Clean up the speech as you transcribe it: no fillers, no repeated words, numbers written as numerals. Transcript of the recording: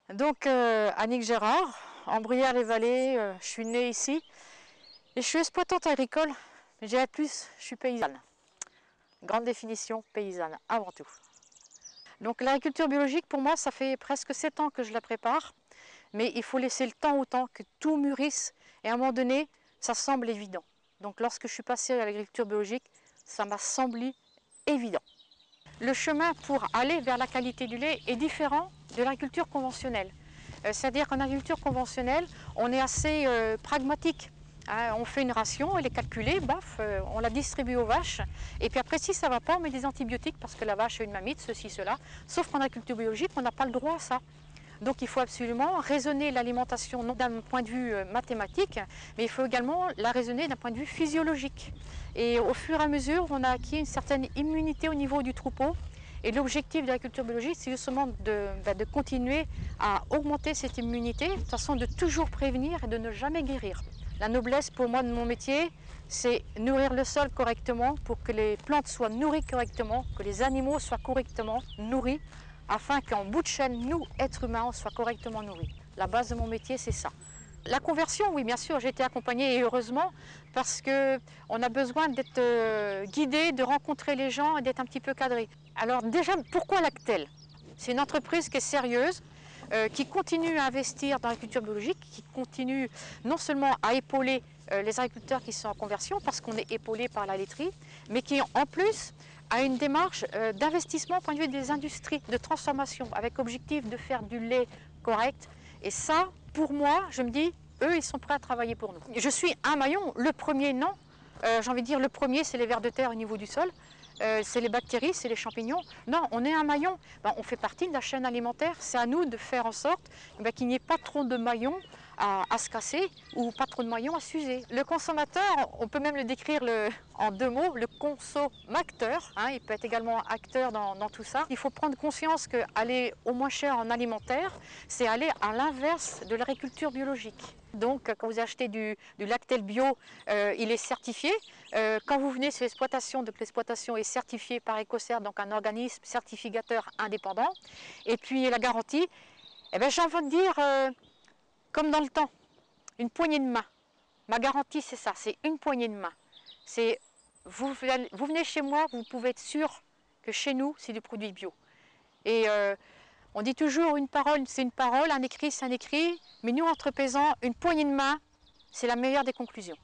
Donc Annick Gérard, en Bruyères-les-Vallées, je suis née ici et je suis exploitante agricole, mais je dirais plus, je suis paysanne. Grande définition, paysanne avant tout. Donc l'agriculture biologique pour moi ça fait presque 7 ans que je la prépare, mais il faut laisser le temps au temps que tout mûrisse et à un moment donné ça semble évident. Donc lorsque je suis passée à l'agriculture biologique, ça m'a semblé évident. Le chemin pour aller vers la qualité du lait est différent de l'agriculture conventionnelle. C'est-à-dire qu'en agriculture conventionnelle, on est assez pragmatique. Hein, on fait une ration, elle est calculée, baf, on la distribue aux vaches. Et puis après, si ça ne va pas, on met des antibiotiques parce que la vache a une mamite, ceci, cela. Sauf qu'en agriculture biologique, on n'a pas le droit à ça. Donc il faut absolument raisonner l'alimentation non d'un point de vue mathématique, mais il faut également la raisonner d'un point de vue physiologique. Et au fur et à mesure, on a acquis une certaine immunité au niveau du troupeau. Et l'objectif de l'agriculture biologique, c'est justement de continuer à augmenter cette immunité, de façon de toujours prévenir et de ne jamais guérir. La noblesse pour moi de mon métier, c'est nourrir le sol correctement pour que les plantes soient nourries correctement, que les animaux soient correctement nourris, afin qu'en bout de chaîne, nous, êtres humains, on soit correctement nourris. La base de mon métier, c'est ça. La conversion, oui, bien sûr, j'ai été accompagnée et heureusement parce qu'on a besoin d'être guidé, de rencontrer les gens et d'être un petit peu cadré. Alors déjà, pourquoi Lactel? C'est une entreprise qui est sérieuse, qui continue à investir dans l'agriculture biologique, qui continue non seulement à épauler les agriculteurs qui sont en conversion, parce qu'on est épaulé par la laiterie, mais qui en plus a une démarche d'investissement au point de vue des industries, de transformation, avec objectif de faire du lait correct. Et ça, pour moi, je me dis, eux, ils sont prêts à travailler pour nous. Je suis un maillon, le premier non. J'ai envie de dire, le premier, c'est les vers de terre au niveau du sol. C'est les bactéries, c'est les champignons. Non, on est un maillon. Ben, on fait partie de la chaîne alimentaire. C'est à nous de faire en sorte qu'il n'y ait pas trop de maillons à se casser ou pas trop de maillons à s'user. Le consommateur, on peut même le décrire en 2 mots, le consommateur. Hein, il peut être également acteur dans tout ça. Il faut prendre conscience qu'aller au moins cher en alimentaire, c'est aller à l'inverse de l'agriculture biologique. Donc quand vous achetez du Lactel bio, il est certifié. Quand vous venez sur l'exploitation, donc l'exploitation est certifiée par Ecocert, donc un organisme certificateur indépendant. Et puis la garantie, eh bien, j'ai envie de dire, comme dans le temps, une poignée de main. Ma garantie, c'est ça, c'est une poignée de main. C'est vous venez chez moi, vous pouvez être sûr que chez nous, c'est du produit bio. Et on dit toujours une parole, c'est une parole, un écrit, c'est un écrit. Mais nous, entre paysans, une poignée de main, c'est la meilleure des conclusions.